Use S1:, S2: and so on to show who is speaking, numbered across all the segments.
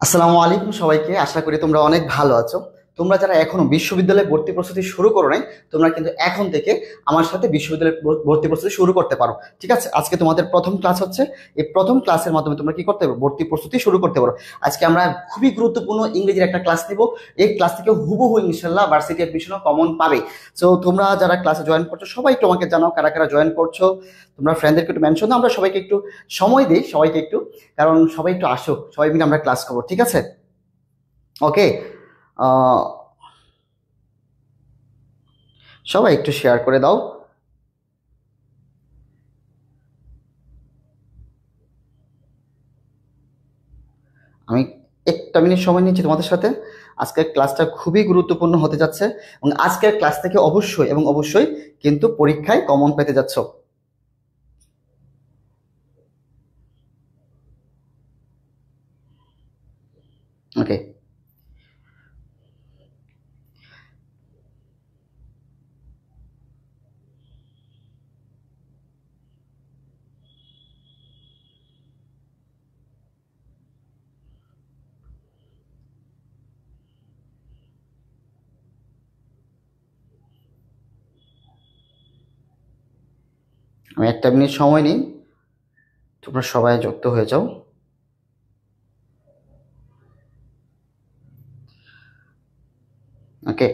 S1: আসসালামু আলাইকুম সবাইকে। আশা করি তোমরা অনেক ভালো আছো। তোমরা যারা এখনো বিশ্ববিদ্যালয়ে ভর্তি প্রস্তুতি শুরু করো নাই, তোমরা কিন্তু এখন থেকে আমার সাথে বিশ্ববিদ্যালয়ে ভর্তি প্রস্তুতি শুরু করতে পারো। ঠিক আছে, আজকে তোমাদের প্রথম ক্লাস হচ্ছে। এই প্রথম ক্লাসের মাধ্যমে তোমরা কি করতে পারো, ভর্তি প্রস্তুতি শুরু করতে পারো। আজকে আমরা খুবই গুরুত্বপূর্ণ ইংরেজির একটা ক্লাস নিব। এই ক্লাস থেকে হুবহু ইনশাল্লাহ ভার্সিটি অ্যাডমিশনও কমন পাবে। সো তোমরা যারা ক্লাসে জয়েন করছো সবাই একটু আমাকে জানাও কারা কারা জয়েন করছো। তোমরা ফ্রেন্ডদেরকে একটু মেনশন দাও, আমরা সবাইকে একটু সময় দিই, সবাইকে একটু, কারণ সবাই একটু আসো, সবাই মিলে আমরা ক্লাস করবো। ঠিক আছে, ওকে। সবাই একটু শেয়ার করে দাও। আমি একটা মিনিট সময় নিচ্ছি তোমাদের সাথে। আজকের ক্লাসটা খুবই গুরুত্বপূর্ণ হতে যাচ্ছে এবং আজকের ক্লাস থেকে অবশ্যই এবং অবশ্যই কিন্তু পরীক্ষায় কমন পেতে যাচ্ছ। ওকে, আমি একটা মিনিট সময় নিই, তোমরা সবাই যুক্ত হয়ে যাও। ওকে,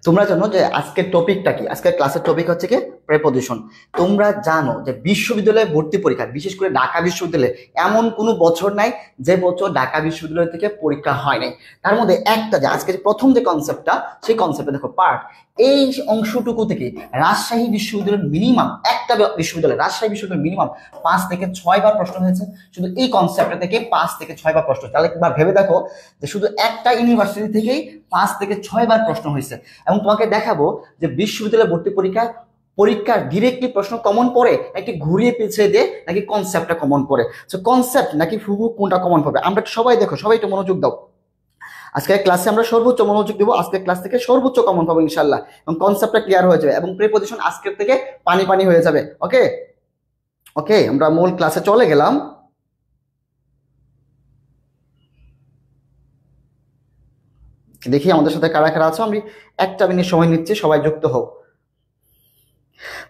S1: তোমরা জানো যে আজকের টপিকটা কি? আজকের ক্লাসের টপিক হচ্ছে কি? প্রেপোজিশন। তোমরা জানো যে বিশ্ববিদ্যালয়ে ভর্তি পরীক্ষা, বিশেষ করে ঢাকা বিশ্ববিদ্যালয়ে এমন কোনো বছর নাই যে বছর ঢাকা বিশ্ববিদ্যালয় থেকে পরীক্ষা হয় নাই। তার মধ্যে একটা যে আজকের প্রথম যে কনসেপ্টটা, সেই কনসেপ্টে দেখো পার্ট। এই অংশটুকু থেকে রাজশাহী বিশ্ববিদ্যালয়ের মিনিমাম একটা বিশ্ববিদ্যালয়, রাজশাহী বিশ্ববিদ্যালয়ের মিনিমাম 5 থেকে 6 বার প্রশ্ন হয়েছে। শুধু এই কনসেপ্টটা থেকে 5 থেকে 6 বার প্রশ্ন। তাহলে একবার ভেবে দেখো যে শুধু একটা ইউনিভার্সিটি থেকেই 5 থেকে 6 বার প্রশ্ন হয়েছে। এবং তোমাকে দেখাবো যে বিশ্ববিদ্যালয় ভর্তি পরীক্ষার ডিরেক্টলি প্রশ্ন কমন পড়ে নাকি ঘুরিয়ে পিছিয়ে দিয়ে নাকি কনসেপ্টটা কমন পড়ে। সো কনসেপ্ট নাকি হুবহু কোনটা কমন পাবে, আমরা সবাই দেখো, সবাই একটু মনোযোগ দাও। আজকের ক্লাসে আমরা সর্বোচ্চ মনোযোগ দেবো, আজকের ক্লাস থেকে সর্বোচ্চ কমন পাবো ইনশাল্লাহ, এবং কনসেপ্টটা ক্লিয়ার হয়ে যাবে এবং প্রিপোজিশন আজকের থেকে পানি পানি হয়ে যাবে। ওকে ওকে, আমরা মূল ক্লাসে চলে গেলাম। দেখি আমাদের সাথে কারা কারা আছো। আমি একটা মিনিট সময় নিচ্ছি, সবাই যুক্ত হোক।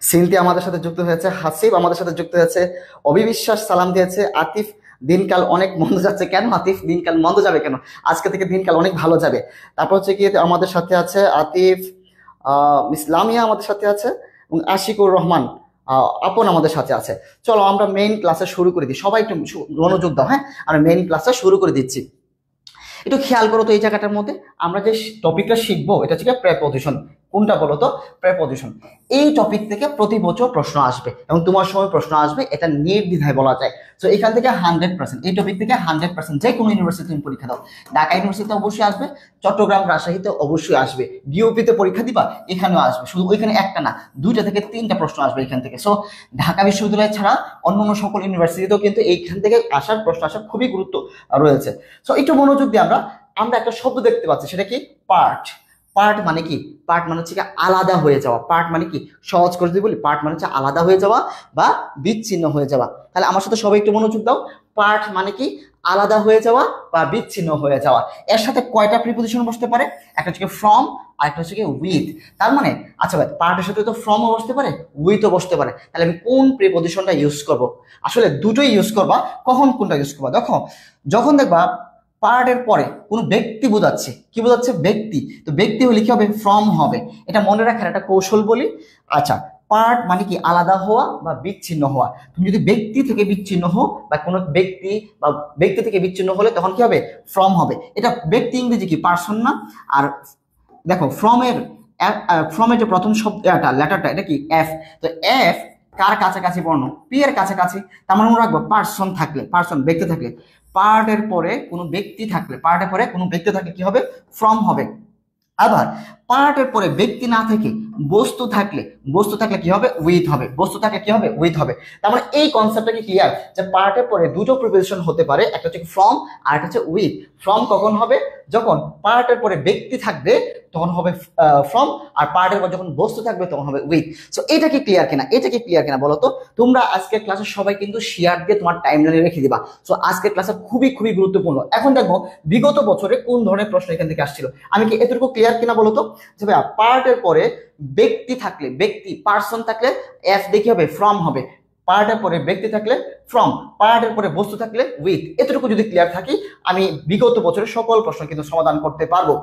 S1: সিনথি আমাদের সাথে যুক্ত হয়েছে, হাসিব আমাদের সাথে যুক্ত হয়েছে, অবিবিশ্বাস সালাম দিয়েছে, আতিফ দিনকাল অনেক মন্দ যাচ্ছে। কেন আতিফ, দিনকাল মন্দ যাবে কেন? আজকে থেকে দিনকাল অনেক ভালো যাবে। তারপর হচ্ছে কি আমাদের সাথে আছে আতিফ, ইসলামিয়া আমাদের সাথে আছে, এবং আশিকুর রহমান আপন আমাদের সাথে আছে। চলো আমরা মেইন ক্লাসে শুরু করে দিই, সবাই একটু মনোযোগ দাও। হ্যাঁ, আমরা মেইন ক্লাসটা শুরু করে দিচ্ছি। একটু খেয়াল করো তো, এই জায়গাটার মধ্যে আমরা যে টপিকটা শিখবো এটা হচ্ছে প্রেপোজিশন। কোনটা বলো তো? প্রেপোজিশন। এই টপিক থেকে প্রতি বছর প্রশ্ন আসবে এবং তোমার সময় প্রশ্ন আসবে, এটা নির্দ্বিধায় বলা যায়। তো এখান থেকে 100%, এই টপিক থেকে 100% যে কোনো ইউনিভার্সিটি তুমি পরীক্ষা দাও, ঢাকা ইউনিভার্সিটিতে অবশ্যই আসবে, চট্টগ্রাম রাজশাহীতে অবশ্যই আসবে, বিওপিতে পরীক্ষা দিবা এখানেও আসবে। শুধু ওইখানে একটা না, 2টা থেকে 3টা প্রশ্ন আসবে এখান থেকে। সো ঢাকা বিশ্ববিদ্যালয় ছাড়া অন্যান্য সকল ইউনিভার্সিটিতেও কিন্তু এইখান থেকে আসার প্রশ্ন আসার খুবই গুরুত্ব রয়েছে। সো একটু মনোযোগ দিয়ে আমরা আমরা একটা শব্দ দেখতে পাচ্ছি, সেটা কি? পার্ট। পার্ট মানে কি? পার্ট মানে হচ্ছে আলাদা হয়ে যাওয়া। পার্ট মানে কি? সহজ করে যদি বলি, পার্ট মানে হচ্ছে আলাদা হয়ে যাওয়া বা বিচ্ছিন্ন হয়ে যাওয়া। তাহলে আমার সাথে সবাই একটু মনোযোগ দাও। পার্ট মানে কি? আলাদা হয়ে যাওয়া বা বিচ্ছিন্ন হয়ে যাওয়া। এর সাথে কয়টা প্রিপোজিশন বসতে পারে? একটা হচ্ছে ফ্রম, আর একটা হচ্ছে উইথ। তার মানে আচ্ছা ভাই, পার্টের সাথে তো ফ্রমও বসতে পারে, উইথও বসতে পারে। তাহলে আমি কোন প্রিপোজিশনটা ইউজ করব? আসলে দুটোই ইউজ করবা। কখন কোনটা ইউজ করবা? দেখো, যখন দেখবা পার্টের পরে কোনো ব্যক্তি বোঝাচ্ছে, কি বোঝাচ্ছে? ব্যক্তি। তো ব্যক্তি হলে কি হবে? ফ্রম হবে। এটা মনে রাখার একটা কৌশল বলি। আচ্ছা, পার্ট মানে কি? আলাদা হওয়া বা বিচ্ছিন্ন হওয়া। তুমি যদি ব্যক্তি থেকে বিচ্ছিন্ন হও বা কোনো ব্যক্তি বা ব্যক্তি থেকে বিচ্ছিন্ন হলে তখন কি হবে? ফ্রম হবে। এটা ব্যক্তি ইংরেজি কি? পার্সন না? আর দেখো ফ্রমের যে প্রথম শব্দটা, লেটারটা, এটা কি? এফ। তো এফ কার কাছাকাছি বর্ণ? পি এর কাছাকাছি। তার মানে মনে রাখবো, পার্সন থাকলে, পার্সন ব্যক্তি থাকলে, পার্টের পরে কোনো ব্যক্তি থাকলে, পার্টের পরে কোনো ব্যক্তি থাকলে কি হবে? ফ্রম হবে। আবার পার্টের পরে ব্যক্তি না থেকে বস্তু থাকলে কি হবে উইথ হবে, বস্তু থাকলে কি হবে উইথ হবে। তার মানে এই কনসেপ্টটা কি ক্লিয়ার যে পার্টের পরে দুটো প্রিপোজিশন হতে পারে, একটা হচ্ছে ফ্রম আর একটা হচ্ছে উইথ। ফ্রম কখন হবে, যখন পার্টের পরে ব্যক্তি থাকবে তখন হবে ফ্রম, আর পার্টের পর যখন বস্তু থাকবে তখন হবে উইথ। সো এটা কি ক্লিয়ার কিনা, এটা কি ক্লিয়ার কিনা বলো তো। তোমরা আজকের ক্লাসে সবাই কিন্তু শেয়ার দিয়ে তোমার টাইমলাইনে রেখে দিবা। সো আজকের ক্লাসে খুবই খুবই গুরুত্বপূর্ণ। এখন দেখো বিগত বছরে কোন ধরনের প্রশ্ন এখান থেকে আসছিল, আমি কি এতটুকু ক্লিয়ার কিনা বলো তো। যে ভাইয়া পার্টের পরে ব্যক্তি থাকলে, ব্যক্তি পার্সন থাকলে এফ দেখি হবে ফ্রম হবে, পার্টের পরে ব্যক্তি থাকলে ফ্রম, পার্টের পরে বস্তু থাকলে উইথ। এতটুকু যদি ক্লিয়ার থাকি আমি বিগত বছরের সকল প্রশ্ন কিন্তু সমাধান করতে পারবো।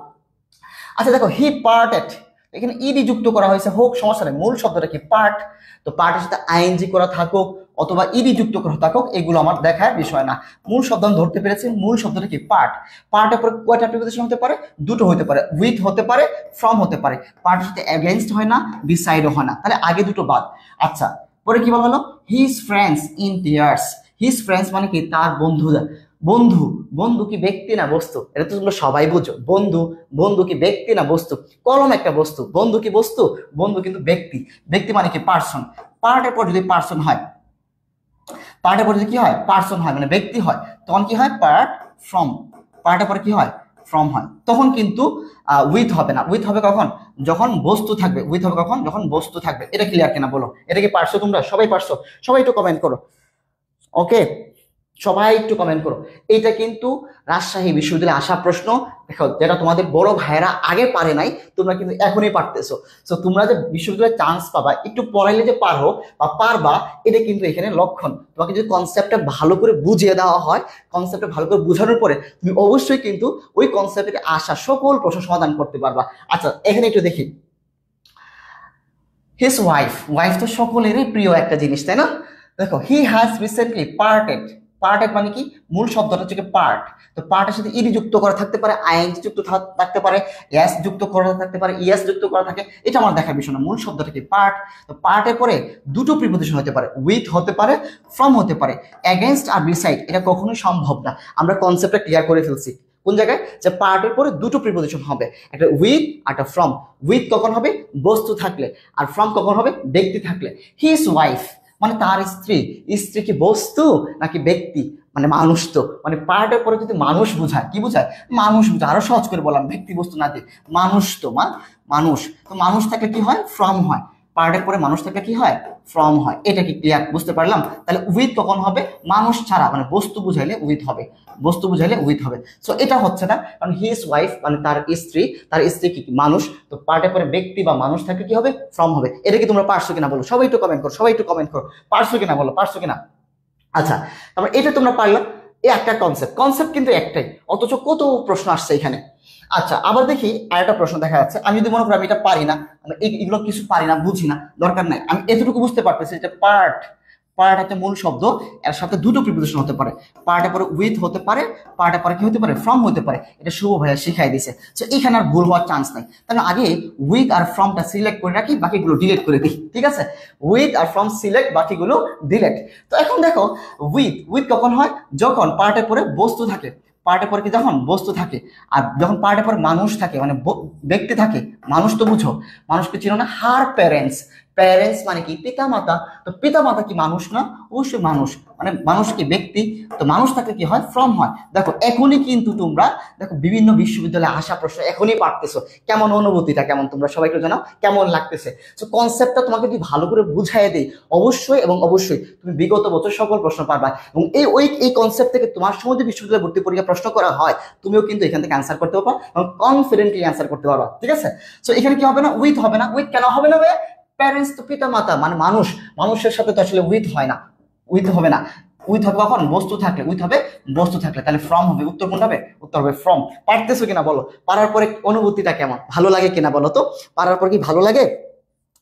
S1: আচ্ছা দেখো হি পার্টেড, এখানে ইডি যুক্ত করা হয়েছে, হোক সমস্যা নেই, মূল শব্দটা কি পার্ট, তো পার্টের সাথে আইএনজি করা থাকুক অথবা ইডি যুক্ত করা থাকুক এগুলো আমার দেখার বিষয় না। মূল শব্দ আমি ধরতে পেরেছি, মূল শব্দটা কি পার্ট। পার্টের পরে কয়টা প্রিপোজিশন হতে পারে, দুটো হতে পারে, উইথ হতে পারে, ফ্রম হতে পারে। পার্টের সাথে এগেইনস্ট হয় না, বিসাইডও হয় না, তাহলে আগে দুটো বাদ। আচ্ছা পরে কি বলা হলো, his friends in tears. His friends মানে কি তার বন্ধুরা। বন্ধু, বন্ধু কি ব্যক্তি না বস্তু, এটা তো তোমরা সবাই বুঝো। বন্ধু, বন্ধু কি ব্যক্তি না বস্তু, কলম একটা বস্তু, বন্ধু কি বস্তু, বন্ধু কিন্তু ব্যক্তি। ব্যক্তি মানে কি পার্সন, পার্টের পর যদি পার্সন হয়, পার্টের পর যদি কি হয় পার্সন হয় মানে ব্যক্তি হয়, তখন কি হয় পার্ট ফ্রম, পার্টের পরে কি হয় ফ্রম হয়, তখন কিন্তু উইথ হবে না। উইথ হবে কখন, যখন বস্তু থাকবে। উইথ হবে কখন, যখন বস্তু থাকবে। এটা ক্লিয়ার কিনা বলো, এটা কি পারছো তোমরা সবাই পারছো, সবাই একটু কমেন্ট করো। ওকে সবাই একটু কমেন্ট করো। এটা কিন্তু রাজশাহী বিশ্ববিদ্যালয়ে আসা প্রশ্ন, দেখো যেটা তোমাদের বড় ভাইয়েরা আগে পারে নাই তোমরা কিন্তু এখনই পারতেছো। তো তোমরা যে বিশ্ববিদ্যালয়ে চান্স পাবা, একটু পড়াইলে যে পারো বা পারবা, এটা কিন্তু এখানে লক্ষণ। তোমাকে যদি কনসেপ্টটা ভালো করে বুঝিয়ে দেওয়া হয়, কনসেপ্টটা ভালো করে বোঝানোর পরে তুমি অবশ্যই কিন্তু ওই কনসেপ্টে আসা সকল প্রশ্ন সমাধান করতে পারবা। আচ্ছা এখানে একটু দেখি, হিজ ওয়াইফ, ওয়াইফ তো সকলেরই প্রিয় একটা জিনিস তাই না। দেখো he has recently parted, parted মানে কি মূল শব্দটা হচ্ছে পার্ট, তো পার্টের সাথে ইডি যুক্ত করা থাকতে পারে, আইএনজি যুক্ত থাকতে পারে, এস যুক্ত করা থাকতে পারে, ইএস যুক্ত করা থাকে, এটা আমার দেখার বিষয় না। মূল শব্দটা কি পার্ট, তো পার্টের পরে দুটো প্রিপোজিশন হতে পারে, উইথ হতে পারে, ফ্রম হতে পারে। এগেইনস্ট আর বিসাইড এটা কখনোই সম্ভব না, আমরা কনসেপ্টটা ক্লিয়ার করে ফেলছি। কোন জায়গায়, যে পার্টের পরে দুটো প্রিপোজিশন হবে, একটা উইথ আর একটা ফ্রম। উইথ কখন হবে বস্তু থাকলে, আর ফ্রম কখন হবে ব্যক্তি থাকলে। হিজ ওয়াইফ মানে তার স্ত্রী, স্ত্রী কি বস্তু নাকি ব্যক্তি, মানে মানুষ। তো মানে পার্টের পরে যদি মানুষ বোঝায়, কি বোঝায় মানুষ বোঝায়, আরো সহজ করে বললাম ব্যক্তি বস্তু না দিয়ে মানুষ, তো মানুষ, তো মানুষ থাকলে কি হয় ফ্রম হয়, পার্টের পরে মানুষ থাকলে কি হয় ফ্রম হয়। এটা কি ক্লিয়ার, বুঝতে পারলাম। তাহলে উইথ কখন হবে, মানুষ ছাড়া মানে বস্তু বুঝাইলে উইথ হবে, বস্তু বুঝাইলে উইথ হবে। সো এটা হচ্ছে না, কারণ হিজ ওয়াইফ মানে তার স্ত্রী, তার স্ত্রী কি মানুষ, তো পার্টের পরে ব্যক্তি বা মানুষ থাকলে কি হবে ফ্রম হবে। এটা কি তোমরা পারছো কিনা বলো, সবাই একটু কমেন্ট করো, সবাই একটু কমেন্ট করো, পারছো কিনা বলো, পারছো কিনা। আচ্ছা তারপর এটা তোমরা পারলা, এই একটা কনসেপ্ট, কনসেপ্ট কিন্তু একটাই, অথচ কত প্রশ্ন আসছে এখানে। আচ্ছা আবার দেখি আরেকটা প্রশ্ন দেখা যাচ্ছে। আমি যদি মনে করি আমি এটা পারি না, আমি এগুলো কিছু পারি না, বুঝি না, দরকার নাই, আমি এতটুকু বুঝতে পারতেছি যে পার্ট, পার্ট একটা মূল শব্দ, এর সাথে দুটো প্রিপোজিশন হতে পারে, পার্টের পরে উইথ হতে পারে, পার্টের পরে কি হতে পারে ফ্রম হতে পারে। এটা শুভ ভাইয়া শিখাই দিছে, তো এখানে আর ভুল হওয়ার চান্স নাই। তাহলে আগে উইথ আর ফ্রমটা সিলেক্ট করে রাখি, বাকিগুলো ডিলিট করে দিই, ঠিক আছে। উইথ আর ফ্রম সিলেক্ট, বাকিগুলো ডিলিট। তো এখন দেখো উইথ, উইথ কখন হয়, যখন পার্টের পরে বস্তু থাকে, পার্টের পরে কি যখন বস্তু থাকে, আর যখন পার্টের পরে মানুষ থাকে মানে ব্যক্তি থাকে। মানুষ তো বুঝো, মানুষকে চিনো না, হার প্যারেন্টস, প্যারেন্টস মানে কি পিতা মাতা, তো পিতা মাতা কি মানুষ না, অবশ্যই মানুষ, মানে মানুষ কি ব্যক্তি, তো মানুষ থাকলে কি হয় ফ্রম হয়। দেখো এখনই কিন্তু তোমরা দেখো বিভিন্ন বিশ্ববিদ্যালয়ে আসা প্রশ্ন এখনই পারতেছো, কেমন অনুভূতিটা কেমন তোমরা সবাই একটু জানাও কেমন লাগতেছে। তো কনসেপ্টটা তোমাকে যদি ভালো করে বুঝাই দেই, অবশ্যই এবং অবশ্যই তুমি বিগত বছর সকল প্রশ্ন পারবা, এবং এই কনসেপ্ট থেকে তোমার সময় যদি বিশ্ববিদ্যালয় ভর্তি পরীক্ষা প্রশ্ন করা হয়, তুমিও কিন্তু এখান থেকে অ্যান্সার করতে পারবা এবং কনফিডেন্টলি অ্যান্সার করতে পারবা, ঠিক আছে। তো এখানে কি হবে না, উইথ হবে না। উইথ কেন হবে না, প্যারেন্টস তো পিতা মাতা মানে মানুষ, মানুষের সাথে তো আসলে উইথ হয় না, উইথ হবে না। উইথ হবে কখন বস্তু থাকলে, উইথ হবে বস্তু থাকলে, তাহলে ফ্রম হবে। উত্তর কোনটা হবে, উত্তর হবে ফ্রম। পারতেছো কিনা বলো, পারার পরে অনুভূতিটা কেমন, ভালো লাগে কিনা বলো তো, পারার পর কি ভালো লাগে,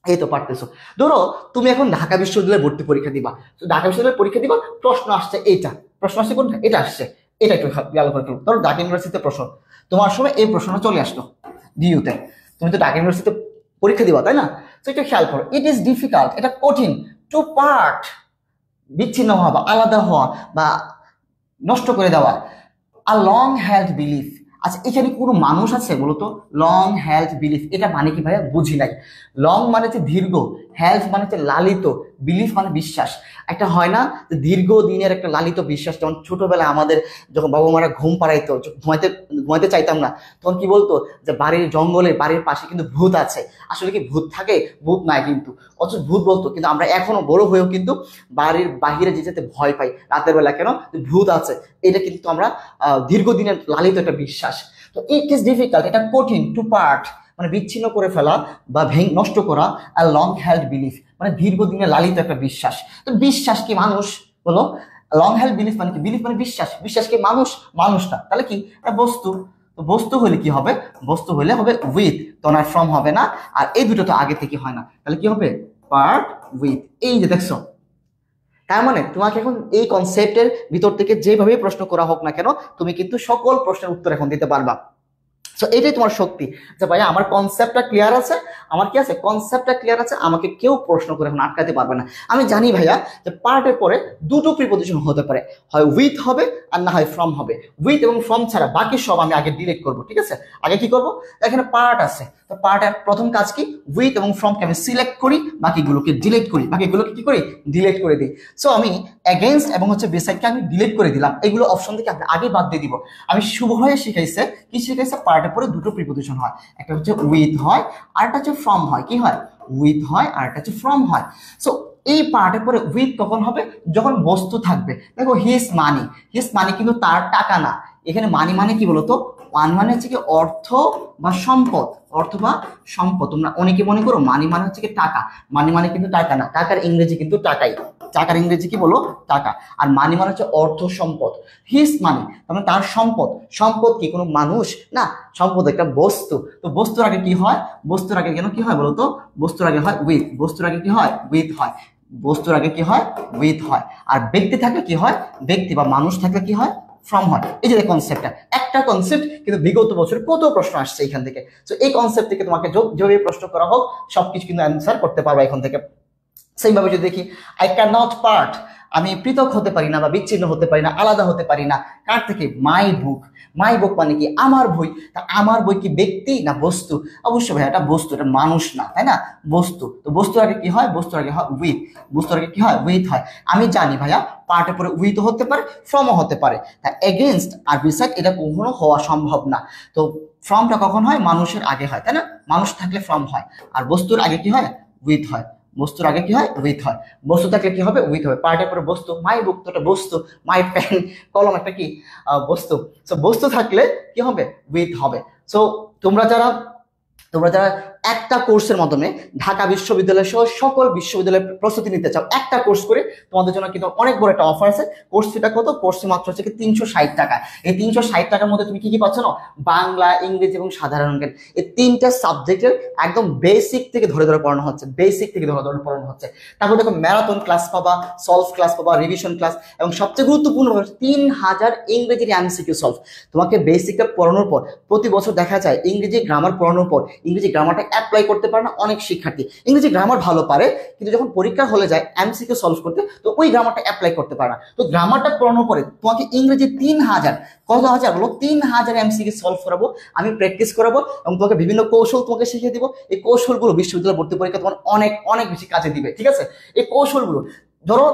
S1: এই তো পারতেছো। ধরো তুমি এখন ঢাকা বিশ্ববিদ্যালয়ে ভর্তি পরীক্ষা দিবা, তো ঢাকা বিশ্ববিদ্যালয়ে পরীক্ষা দিবা, প্রশ্ন আসছে এইটা, প্রশ্ন আসছে কোনটা, এটা আসছে, এটা একটু খেয়াল করে ফেলো। ধরো ঢাকা ইউনিভার্সিটিতে প্রশ্ন, তোমার সময় এই প্রশ্নটা চলে আসলো ডিইউতে, তুমি তো ঢাকা ইউনিভার্সিটিতে পরীক্ষা দিবা তাই না। তো একটু খেয়াল করো, ইট ইজ ডিফিকাল্ট, এটা কঠিন, টু পার্ট বিচ্ছিন্ন হওয়া বা আলাদা হওয়া বা নষ্ট করে দেওয়া, আ লং হেল্ড বিলিফ, আচ্ছা এখানে কোনো মানুষ আছে বলতো? লং হেলথ বিলিফ এটা মানে কি ভাইয়া? বুঝি নাই। লং মানে হচ্ছে দীর্ঘ, হেলথ মানে হচ্ছে লালিত, বিলিফ মানে বিশ্বাস। একটা হয় না যে দীর্ঘ দিনের একটা লালিত বিশ্বাস, যেমন ছোটবেলায় আমাদের যখন বাবা মারা ঘুম পাড়াইতো, ঘুমাইতে ঘুমাইতে চাইতাম না, তখন কি বলতো যে বাড়ির জঙ্গলে বাড়ির পাশে কিন্তু ভূত আছে। আসলে কি ভূত থাকে? ভূত নাই কিন্তু, অথচ ভূত বলতো। কিন্তু আমরা এখনো বড় হয়েও কিন্তু বাড়ির বাহিরে যেতে ভয় পাই রাতের বেলা, কেন? ভূত আছে। এটা কিন্তু আমরা দীর্ঘদিনের লালিত একটা বিশ্বাস। তো ইট ইজ ডিফিকাল্ট, এটা কঠিন, টু পার্ট মানে বিচ্ছিন্ন করে ফেলা বা নষ্ট করা, আর লং হেল্ড বিলিফ মানে দীর্ঘদিনের লালিত একটা বিশ্বাস। তো বিশ্বাস কি মানুষ? বলো। লং হেল্ড বিলিফ মানে কি? বিলিফ মানে বিশ্বাস, বিশ্বাস কি মানুষ? মানুষটা তাহলে কি একটা বস্তু। তো বস্তু হলে কি হবে? বস্তু হলে হবে উইথ, তখন আর ফ্রম হবে না। আর এই দুটো তো আগে থেকে হয় না, তাহলে কি হবে? Part with. এই যে দেখছো, তার মানে তোমাকে এখন এই কনসেপ্টের ভিতর থেকে যেভাবে প্রশ্ন করা হোক না কেন, তুমি কিন্তু সকল প্রশ্নের উত্তর এখন দিতে পারবা। সো এটাই তোমার শক্তি, যে ভাইয়া আমার কনসেপ্টটা ক্লিয়ার আছে, আমার কি আছে? কনসেপ্টটা ক্লিয়ার আছে, আমাকে কেউ প্রশ্ন করে এখন আটকাতে পারবে না। আমি জানি ভাইয়া যে পার্টের পরে দুটো প্রিপোজিশন হতে পারে, হয় উইথ হবে আর না হয় ফ্রম হবে। উইথ এবং ফ্রম ছাড়া বাকি সব আমি আগে ডিলিট করবো, ঠিক আছে? আগে কি করবো? এখানে পার্ট আছে, তো পার্টের প্রথম কাজ কি? উইথ এবং ফ্রমকে আমি সিলেক্ট করি, বাকিগুলোকে ডিলিট করি, বাকিগুলোকে কি করি? ডিলিট করে দিই। সো আমি এগেইনস্ট এবং হচ্ছে বিসাইডকে আমি ডিলিট করে দিলাম, এগুলো অপশন থেকে আমি আগে বাদ দিয়ে দিব। আমি শুভ হয়ে শিখাইছে কি? শিখাইছে পার্টের পরে দুটো প্রিপোজিশন হয়, একটা হচ্ছে উইথ হয় আর একটা হচ্ছে ফ্রম হয়। কি হয়? উইথ হয় আর একটা হচ্ছে ফ্রম হয়। সো এই পার্টের পরে উইথ কখন হবে? যখন বস্তু থাকবে। দেখো হিজ মানি, হিজ মানি কিন্তু তার টাকা না। এখানে মানি মানে কি বলতো? ওয়ান মানে হচ্ছে কি অর্থ বা সম্পদ, অর্থ বা সম্পদ। তোমরা অনেকে মনে করো মানি মানে হচ্ছে কি টাকা, মানি মানে কিন্তু টাকা না, টাকার ইংরেজি কিন্তু টাকাই। টাকার ইংরেজি কি বলো? টাকা। আর মানি মানে হচ্ছে অর্থ সম্পদ। হিজ মানি মানে তার সম্পদ। সম্পদ কি কোনো মানুষ না, সম্পদ একটা বস্তু। তো বস্তুর আগে কি হয়? বস্তুর আগে কেন কি হয় বলতো? বস্তুর আগে হয় উইথ, বস্তুর আগে কি হয়? উইথ হয়। বস্তুর আগে কি হয়? উইথ হয়। আর ব্যক্তি থাকলে কি হয়? ব্যক্তি বা মানুষ থাকলে কি হয়? ফ্রম হয়। এই যে কনসেপ্টটা, একটা কনসেপ্ট কিন্তু বিগত বছর কত প্রশ্ন আসছে এখান থেকে। তো এই কনসেপ্ট থেকে তোমাকে যেভাবে প্রশ্ন করা হোক সবকিছু কিন্তু অ্যান্সার করতে পারবা এখান থেকে। সেইভাবে যদি দেখি, আই ক্যান নট পার্ট, আমি পৃথক হতে পারি না বা বিচ্ছিন্ন হতে পারি না, আলাদা হতে পারি না। কার থেকে? মাই বুক। মাই বুক মানে কি? আমার বই। তা আমার বই কি ব্যক্তি না বস্তু? অবশ্যই ভাই এটা বস্তু, এটা মানুষ না, তাই না? বস্তু। তো বস্তুর আগে কি হয়? বস্তুর আগে হয় উইথ। বস্তুর আগে কি হয়? উইথ হয়। আমি জানি ভাইয়া পার্টের পরে উইথ হতে পারে, ফ্রমও হতে পারে। তা এগেনস্ট আর বিসাইড এটা কখনো হওয়া সম্ভব না। তো ফ্রমটা কখন হয়? মানুষের আগে হয়, তাই না? মানুষ থাকলে ফ্রম হয়। আর বস্তুর আগে কি হয়? উইথ হয়। বস্তুর আগে কি হয়? উইথ হয়। বস্তু থাকলে কি হবে? উইথ হবে। পার্টের পরে বস্তু, মাই বুক তো একটা বস্তু, মাই পেন কলম একটা কি বস্তু। সো বস্তু থাকলে কি হবে? উইথ হবে। সো তোমরা যারা তোমরা যারা একটা কোর্সের মাধ্যমে ঢাকা বিশ্ববিদ্যালয় সহ সকল বিশ্ববিদ্যালয়ের প্রস্তুতি নিতে চাও, একটা কোর্স করে তোমাদের জন্য কিন্তু অনেক বড় একটা অফার আছে। কোর্স ফিটা কত? কোর্স ফি মাত্র হচ্ছে 360 টাকা। এই 360 টাকার মধ্যে তুমি কি কি পাচ্ছ না? বাংলা, ইংরেজি এবং সাধারণ জ্ঞান, এই তিনটা সাবজেক্টের একদম বেসিক থেকে ধরে ধরে পড়ানো হচ্ছে, বেসিক থেকে ধরে ধরে পড়ানো হচ্ছে। তারপর দেখো ম্যারাথন ক্লাস পাবা, সলভ ক্লাস পাবা, রিভিশন ক্লাস, এবং সবচেয়ে গুরুত্বপূর্ণ 3000 ইংরেজির এমসিকিউ সলভ। তোমাকে বেসিকটা পড়ানোর পর প্রতি বছর দেখা যায় ইংরেজি গ্রামার পড়ানোর পর ইংরেজি গ্রামারটা অ্যাপ্লাই করতে পারে না অনেক শিক্ষার্থী। ইংরেজি গ্রামার ভালো পারে কিন্তু যখন পরীক্ষা হলে যায় এমসিকিউ সলভ করতে, তো ওই গ্রামারটা অ্যাপ্লাই করতে পারে না। তো গ্রামারটা পড়ানোর পরে তোমাকে ইংরেজি 3000, কত হাজার বলো? 3000 এমসিকিউ সলভ করাবো, আমি প্র্যাকটিস করাবো, এবং তোমাকে বিভিন্ন কৌশল তোমাকে শিখিয়ে দিব। এই কৌশলগুলো বিশ্ববিদ্যালয় ভর্তি পরীক্ষা তোমার অনেক অনেক বেশি কাজে দিবে, ঠিক আছে? এই কৌশলগুলো ধরো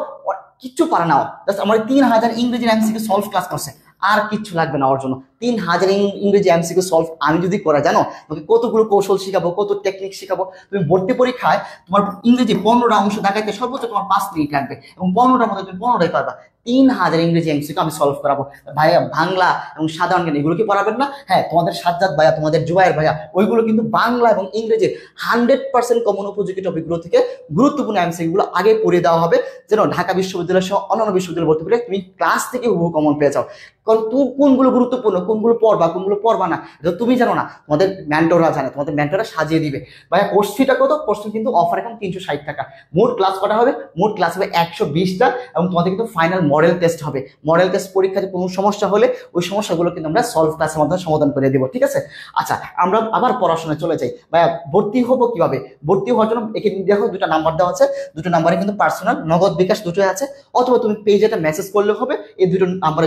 S1: কিচ্ছু পারে না, জাস্ট আমার 3000 ইংরেজির এমসিকিউ সলভ ক্লাস করছে, আর কিচ্ছু লাগবে না ওর জন্য। 3000 ইংরেজি এমসিকিউ সলভ আমি যদি করা জানো, তোমাকে কতগুলো কৌশল শিখাবো, কত টেকনিক শিখাবো। তুমি ভর্তি পরীক্ষায় তোমার ইংরেজি 15টা অংশ দেখাইতে সর্বোচ্চ তোমার 5 মিনিট লাগবে, এবং 15টার মধ্যে তুমি 15টাই পারবা। 3000 ইংরেজি এমসিকিউ আমি সলভ করাবো। ভাইয়া বাংলা এবং সাধারণ জ্ঞান এগুলো কি পড়াবেন না? হ্যাঁ, তোমাদের সাজ্জাদ ভাইয়া, তোমাদের জুবাইর ভাইয়া, ওইগুলো কিন্তু বাংলা এবং ইংরেজির 100% কমন উপযোগী টপিকগুলো থেকে গুরুত্বপূর্ণ এমসিকিউ গুলো আগে পড়ে দেওয়া হবে, যেন ঢাকা বিশ্ববিদ্যালয় সহ অন্যান্য বিশ্ববিদ্যালয় ভর্তি করে তুমি ক্লাস থেকে হুবহু কমন পেয়ে যাও। কারণ কোনগুলো গুরুত্বপূর্ণ, কোনগুলো পড়বা, কোনগুলো পড়বা না, এটা তুমি জানো না, তোমাদের মেন্টররা জানে, তোমাদের মেন্টররা সাজিয়ে দিবে। ভাইয়া কোর্স ফিটা কত? কোর্স কিন্তু অফার এখন 360 টাকা। মোট ক্লাস করা হবে? মোট ক্লাস হবে 120টা, এবং তোমাদের কিন্তু ফাইনাল মডেল টেস্ট হবে, মডেল টেস্ট পরীক্ষাতে কোনো সমস্যা হলে ওই সমস্যাগুলো কিন্তু আমরা সলভ ক্লাসের মাধ্যমে সমাধান করে দেবো, ঠিক আছে। আচ্ছা, আমরা আবার পড়াশোনায় চলে যাই। ভাইয়া ভর্তি হবো কিভাবে? ভর্তি হওয়ার জন্য এখানে দেখো দুটো নাম্বার দেওয়া আছে, দুটো নাম্বারে কিন্তু পার্সোনাল, নগদ, বিকাশ দুটোই আছে, অথবা তুমি পেজে একটা মেসেজ করলে হবে, এই দুটো নাম্বারে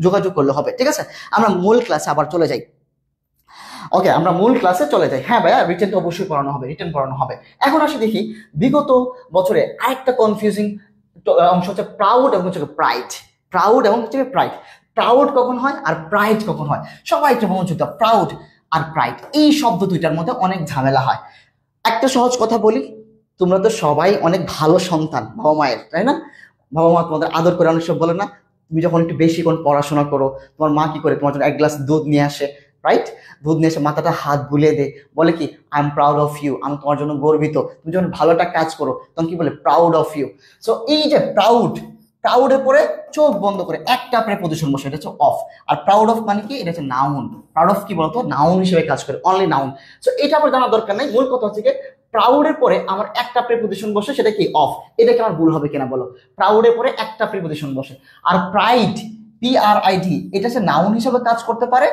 S1: যোগাযোগ করলে হবে, ঠিক আছে। আমরা মূল ক্লাসে আবার চলে যাই। ওকে, আমরা মূল ক্লাসে চলে যাই। হ্যাঁ ভাইয়া, রিটেন তো অবশ্যই পড়ানো হবে, রিটেন পড়ানো হবে। এখন আসি দেখি বিগত বছরে আরেকটা কনফিউজিং অংশ হচ্ছে প্রাউড এবং হচ্ছে প্রাইড। প্রাউড এবং হচ্ছে প্রাইড। প্রাউড কখন হয় আর প্রাইড কখন হয়? সবাই একটু মনোযোগ দাও। প্রাউড আর প্রাইড এই শব্দ দুইটার মধ্যে অনেক ঝামেলা হয়। একটা সহজ কথা বলি, তোমরা তো সবাই অনেক ভালো সন্তান বাবা মায়ের, তাই না? বাবা মা তোমাদের আদর করে, অনেক সব বলে না, তুমি যখন একটু বেশি কোন পড়াশোনা করো, তোমার মা কি করে? তোমার জন্য এক গ্লাস দুধ নিয়ে আসে, রাইট? দুধ নিয়ে এসে মাথাটা হাত বুলিয়ে দে, বলে কি I am proud of you, আমি তোমার জন্য গর্বিত। তুমি যখন ভালোটা কাজ করো তখন কি বলে? Proud of you. সো এই যে প্রাউড, প্রাউডের পরে চোখ বন্ধ করে একটা প্রেপোজিশন বসে, এটা হচ্ছে অফ। আর প্রাউড অফ মানে কি? এটা হচ্ছে নাউন। প্রাউড অফ কি বলতো? নাউন হিসেবে কাজ করে, অনলি নাউন। সো এটা আমার জানার দরকার নাই। মূল কথা হচ্ছে কি, প্রাউডের পরে আমার একটা প্রেপোজিশন বসে, সেটা কি? অফ। এটা কি আমার ভুল হবে কিনা বলো? প্রাউডের পরে একটা প্রেপোজিশন বসে। আর প্রাইড, PRID, এটা হচ্ছে নাউন হিসেবে কাজ করতে পারে,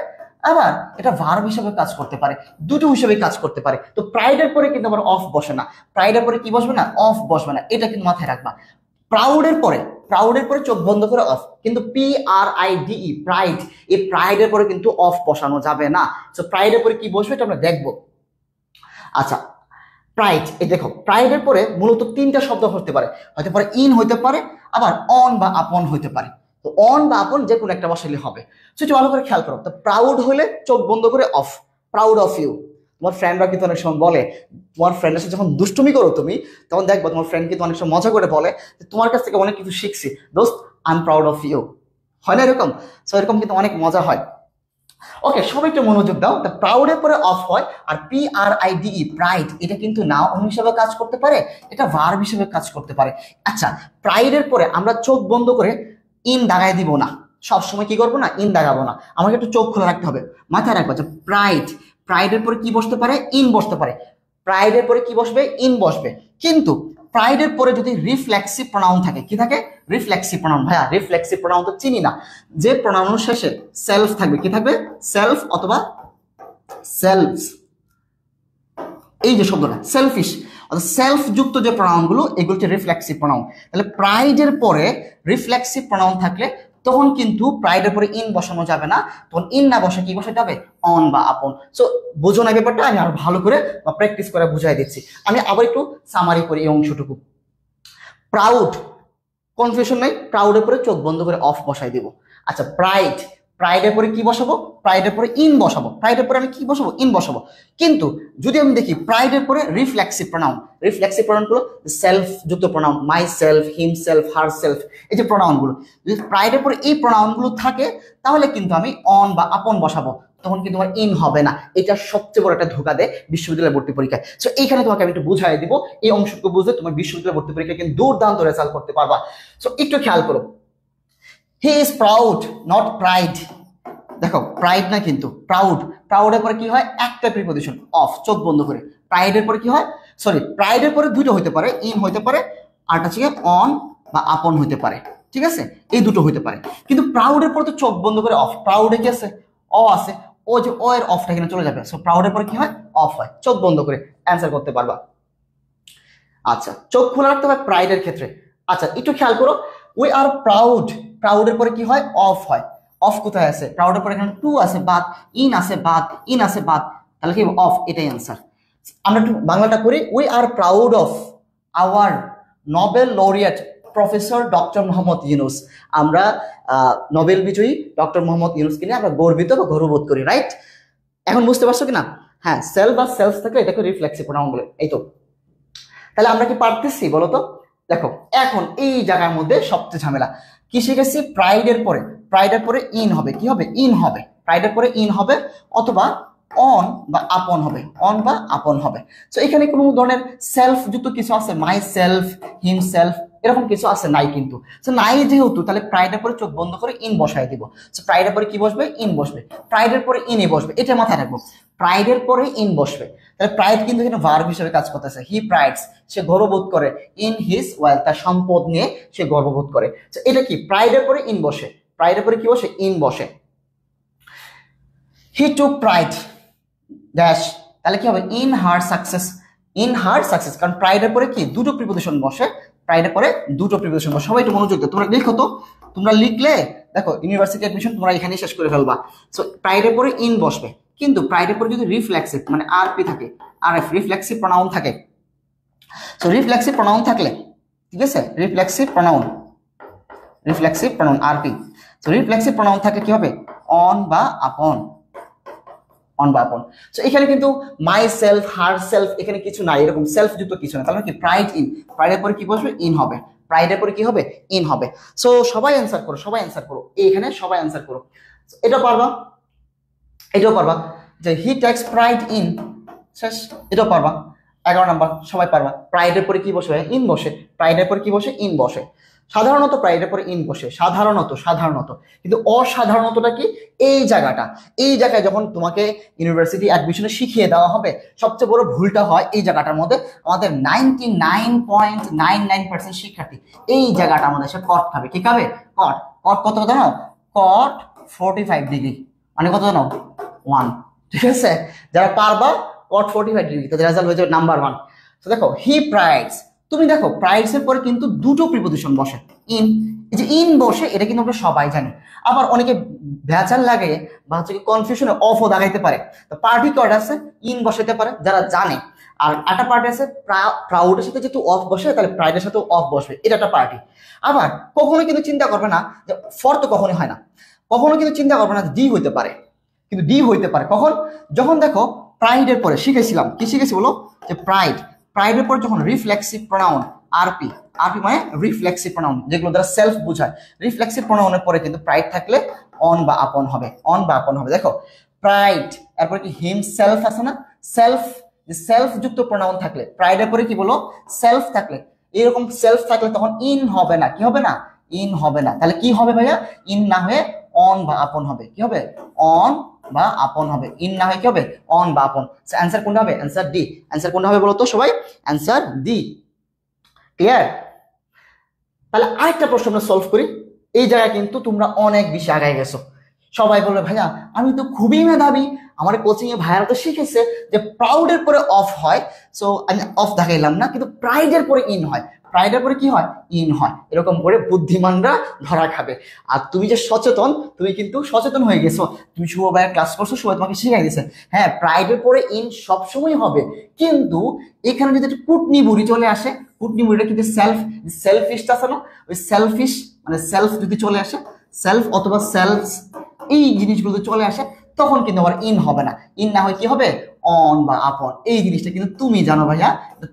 S1: আবার এটা ভার্ব হিসেবে কাজ করতে পারে, দুটো হিসেবে কাজ করতে পারে। তো প্রাইডের পরে কিন্তু আমার অফ বসে না। প্রাইডের পরে কি বসবে না? অফ বসবে না। এটা কিন্তু মাথায় রাখবা। প্রাউডের পরে চোখ বন্ধ করে অফ, কিন্তু PRIDE, প্রাইড, এই প্রাইডের পরে কিন্তু অফ বসানো যাবে না। তো প্রাইডের পরে কি বসবে এটা আমরা দেখবো। আচ্ছা, প্রাইড, এই দেখো প্রাইডের পরে মূলত তিনটা শব্দ হতে পারে, হতে পারে ইন হইতে পারে, আবার অন বা আপন হইতে পারে। তো অন বা আপন যে কোনো একটা বসাইলে হবে। সেটা ভালো করে খেয়াল করো। তো প্রাউড হলে চোখ বন্ধ করে অফ, প্রাউড অফ ইউ। তোমার ফ্রেন্ডরা কিন্তু অনেক সময় বলে, তোমার ফ্রেন্ডের সাথে যখন দুষ্টুমি করো তুমি, তখন দেখবো তোমার ফ্রেন্ড কিন্তু অনেক সময় মজা করে বলে তোমার কাছ থেকে অনেক কিছু শিখছি দোস্ত, I am proud of you. হয় না এরকম? সো এরকম কিন্তু অনেক মজা হয়। ওকে, সবাই একটু মনোযোগ দাও। তা প্রাউডের পরে অফ হয়, আর PRIDE, প্রাইড, এটা কিন্তু নাউন হিসেবে কাজ করতে পারে, এটা ভার্ব হিসেবে কাজ করতে পারে। আচ্ছা, প্রাইডের পরে আমরা চোখ বন্ধ করে ইন দাগায় দিব না, সবসময় কি করবো না? ইন দাগাবো না, আমাকে একটু চোখ খোলা রাখতে হবে। মাথায় রাখবো যে প্রাইড, প্রাইডের পরে কি বসতে পারে? ইন বসতে পারে। প্রাইডের পরে কি বসবে? ইন বসবে। কিন্তু প্রাইডের পরে যদি রিফ্লেক্সিভ প্রনাউন থাকে, কি থাকে? Reflexive pronoun. ভাইয়া রিফ্লেক্সিভ প্রনাউন তো চিনি না। যে প্রনাউন শেষে সেলফ থাকবে, কি থাকবে? সেলফ অথবা সেলফস। এই যে শব্দটা সেলফিশ, অর্থাৎ সেলফ যুক্ত যে প্রনাউন গুলো, এগুলো হচ্ছে রিফ্লেক্সিভ প্রনাউন। তাহলে প্রাইডের পরে রিফ্লেক্সিভ প্রনাউন থাকলে তখন কিন্তু প্রাইডের পরে ইন বসানো যাবে না, তখন ইন না বসে কি বসাতে হবে? অন বা আপন। সো বোঝো না ব্যাপারটা? আমি আরো ভালো করে বা প্র্যাকটিস করে বুঝাই দিচ্ছি। আমি আবার একটু সামারি করি এই অংশটুকু। প্রাউড, কনফিউশন নাই, প্রাউডের পরে চোখ বন্ধ করে অফ বসাই দিব। আচ্ছা, প্রাইড, প্রাইডের পরে কি বসাবো? প্রাইডের পরে ইন বসাবো। প্রাইডের পরে আমি কি বসাবো? ইন বসাবো। কিন্তু যদি আমি দেখি প্রাইডের পরে রিফ্লেক্সিভ প্রনাউন, রিফ্লেক্সিভ প্রনাউন গুলো সেলফ যুক্ত pronoun, my self, him self, her self, এই যে প্রনাউন গুলো, যদি প্রাইডের পরে এই প্রনাউন গুলো থাকে, তাহলে কিন্তু আমি অন বা আপন বসাবো, তখন কিন্তু আমার ইন হবে না। এটা সবচেয়ে বড় একটা ধোঁকা দেয় বিশ্ববিদ্যালয় ভর্তি পরীক্ষায়। সো এইখানে তোমাকে আমি একটু বুঝাই দিব, এই অংশটুকু বুঝলে তোমার বিশ্ববিদ্যালয় ভর্তি পরীক্ষায় কিন্তু দুর্দান্ত রেজাল্ট করতে পারবা। সো একটু খেয়াল করো, he is proud, not pride. দেখো প্রাইড না কিন্তু প্রাউড। প্রাউডের পরে কি হয়? একটা প্রিপোজিশন অফ, চোখ বন্ধ করে। প্রাইডের পরে কি হয়? সরি, প্রাইডের পরে দুটো হইতে পারে, ইন হইতে পারে, আরটা হচ্ছে অন বা আপন হইতে পারে, ঠিক আছে? এই দুটো হইতে পারে। কিন্তু প্রাউডের পরে তো চোখ বন্ধ করে অফ। প্রাউডে কি আছে? অ আছে, ও যে ও এর অফটা এখানে চলে যাবে। সো প্রাউডের পরে কি হয়? অফ হয়। চোখ বন্ধ করে অ্যান্সার করতে পারবা। আচ্ছা, চোখ খোলা রাখতে হবে প্রাইডের ক্ষেত্রে। আচ্ছা, একটু খেয়াল করো, উই আর প্রাউড, প্রাউডের পরে কি হয়? অফ হয়। অফ কোথায় আছে? প্রাউডের পরে এখানে টু আছে বাদ, ইন আছে বাদ, ইন আছে বাদ, তাহলে কি অফ? এটাই অ্যান্সার। আমরা একটু বাংলাটা করি। We are proud of our Nobel laureate professor doctor Mohammad Yunus. আমরা নোবেল বিজয়ী ডক্টর মোহাম্মদ ইউনুসকে নিয়ে আমরা গর্বিত বা গর্ববোধ করি, রাইট? এখন বুঝতে পারছো কিনা? হ্যাঁ, সেলফ বা সেলফ থাকলে এটাকে রিফ্লেক্সিভ প্রনাউন বলে। এই তো, তাহলে আমরা কি পারতেছি বলো তো? দেখো এখন এই জায়গার মধ্যে সবচেয়ে ঝামেলা কি শিখেছি? প্রাইডের পরে ইন হবে, কি হবে? ইন হবে। প্রাইডের পরে ইন হবে, অথবা অন বা আপন হবে, অন বা আপন হবে। সো এখানে কোনো ধরনের সেলফ যুক্ত কিছু আছে? মাই সেলফ, হিম সেলফ, এরকম কিছু আছে নাই কিন্তু। সো নাই যেহেতু তাহলে প্রাইডের পরে চোখ বন্ধ করে ইন বসায় দিব। সো প্রাইডের পরে কি বসবে? ইন বসবে। প্রাইডের পরে ইনই বসবে, এটা মাথায় রাখবো। প্রাইডের পরে ইন বসবে, তাহলে প্রাইড কিন্তু এখানে ভার্ব হিসেবে কাজ করতেছে। হি প্রাইডস, সে গর্ববোধ করে, ইন হিজ ওয়েলথ, তার সম্পদ নিয়ে সে গর্ববোধ করে। তো এটা কি? প্রাইডের পরে ইন বসে, প্রাইডের পরে কি বসে? ইন বসে। হি টুক প্রাইড ড্যাশ, তাহলে কি হবে? In her success, in her success, কারণ প্রাইডের পরে কি দুটো প্রিপোজিশন বসে, প্রাইডের পরে দুটো প্রিপোজিশন বসে। সবাই একটু মনোযোগ দাও, তোমরা লিখো তো, তোমরা লিখলে দেখো ইউনিভার্সিটি অ্যাডমিশন তোমরা এখানেই শেষ করে ফেলবা। সো প্রাইডের পরে ইন বসবে, কিন্তু প্রাইডের পরে যদি রিফ্লেক্সিভ মানে আরপি থাকে, আরএফ রিফ্লেক্সিভ প্রোনাউন থাকে, সো রিফ্লেক্সিভ প্রোনাউন থাকলে, ঠিক আছে, reflexive pronoun RP, so reflexive pronoun থাকলে কি হবে? অন বা আপন, অন বা আপন। সো এখানে কিন্তু মাই সেলফ, হার সেলফ, এখানে কিছু নাই, এরকম সেলফ যুক্ত কিছু না, তাহলে কি প্রাইড ইন, প্রাইডের পরে কি বসবে? ইন হবে, প্রাইডের পরে কি হবে? ইন হবে। সো সবাই অ্যান্সার করো, সবাই অ্যান্সার করো, এখানে সবাই অ্যান্সার করো। এটা পারবা, এটাও পারবা যে হি টেক্স প্রাইড ইন, শেষ, এটাও পারবা। 11 নাম্বার সবাই পারবা। প্রাইডের পরে কি বসে? ইন বসে। প্রাইডের পরে কি বসে? ইন বসে। সাধারণত প্রাইডের পরে ইন বসে, সাধারণত, কিন্তু অসাধারণতটা কি? এই জায়গায় যখন তোমাকে ইউনিভার্সিটি অ্যাডমিশনে শিখিয়ে দেওয়া হবে, সবচেয়ে বড় ভুলটা হয় এই জায়গাটার মধ্যে। আমাদের 99.99% শিক্ষার্থী এই জায়গাটা আমাদের সে কট খাবে। কি খাবে? কট। কট কত জানো? কট 45 ডিগ্রি, মানে কত জানো? 1। ঠিক আছে, যারা পারবা কট 45 ডিগ্রি, তাদের রেজাল্ট হয়ে যাবে নাম্বার 1। তো দেখো হি প্রাইডস, তুমি দেখো প্রাইডস এর পরে কিন্তু দুটো প্রিপোজিশন বসে, ইন, এই যে ইন বসে, এটা কিন্তু আমরা সবাই জানি। আবার অনেকে ভেজাল লাগে বা হচ্ছে কনফিউশনে অফও দাগাইতে পারে। তো পার্টি কার্ড আছে, ইন বসাতে পারে যারা জানে। আর একটা পার্টি আছে প্রাউডের সাথে যেহেতু অফ বসে, তাহলে প্রাইডের সাথে অফ বসবে, এটা একটা পার্টি। আবার কখনো কিন্তু চিন্তা করবে না যে ফর তো কখনোই হয় না, কখনো কিন্তু চিন্তা করবে না ডি হইতে পারে, কিন্তু ডি হইতে পারে কখন? যখন দেখো প্রাইডের পরে শিখেছিলাম, কি শিখেছি বলো? যে প্রাইডের পরে যখন রিফ্লেক্সিভ প্রোনাউন আরপি, আরপি মানে রিফ্লেক্সিভ প্রোনাউন, যেগুলো দ্বারা সেলফ বোঝায়, রিফ্লেক্সিভ প্রোনাউনের পরে কিন্তু প্রাইড থাকলে অন বা আপন হবে, অন বা আপন হবে। দেখো প্রাইড, এরপরে কি হিম সেলফ আছে না? সেলফ, সেলফ যুক্ত প্রোনাউন থাকলে, প্রাইডের পরে কি বলো? সেলফ থাকলে, এরকম সেলফ থাকলে তখন ইন হবে না। কি হবে না? ইন হবে না। তাহলে কি হবে ভাইয়া? ইন না হয়ে অন বা আপন হবে। কি হবে? অন বা আপন হবে। ইন না হয়ে কি হবে? অন বা আপন। অ্যান্সার কোনটা হবে? Answer D. অ্যান্সার কোনটা হবে বলো তো সবাই? Answer D. ক্লিয়ার? তাহলে আরেকটা প্রশ্ন আমরা সলভ করি। এই জায়গায় কিন্তু তোমরা অনেক বেশি আগায় গেছো। সবাই বলবে ভাইয়া আমি তো খুবই মেধাবী, আমার কোচিং এ ভাইয়ারা তো শিখেছে যে প্রাউডের পরে অফ হয়, সো আমি অফ দেখাইলাম না, কিন্তু প্রাইডের পরে ইন হয়, প্রাইডের পরে কি হয়? ইন হয়। এরকম করে বুদ্ধিমানরা ধরা খাবে। আর তুমি যে সচেতন, তুমি কিন্তু সচেতন হয়ে গেছো, তুমি শুভ ভাইয়ের ক্লাস করছো, সবাই তোমাকে শিখাই দিয়েছে। হ্যাঁ, প্রাইডের পরে ইন সবসময় হবে, কিন্তু এখানে যদি একটু কুটনি বুড়ি চলে আসে, কুটনি বুড়িটা কিন্তু সেলফিশটা আছে না, ওই সেলফিশ মানে সেলফ যদি চলে আসে, সেলফ অথবা সেলফ, এই জিনিসগুলো চলে আসে, তখন কিন্তু আবার ইন হবে না। ইন না হয় কি হবে? অন বা আপন। এই জিনিসটা কিন্তু তুমি জানো ভাইয়া,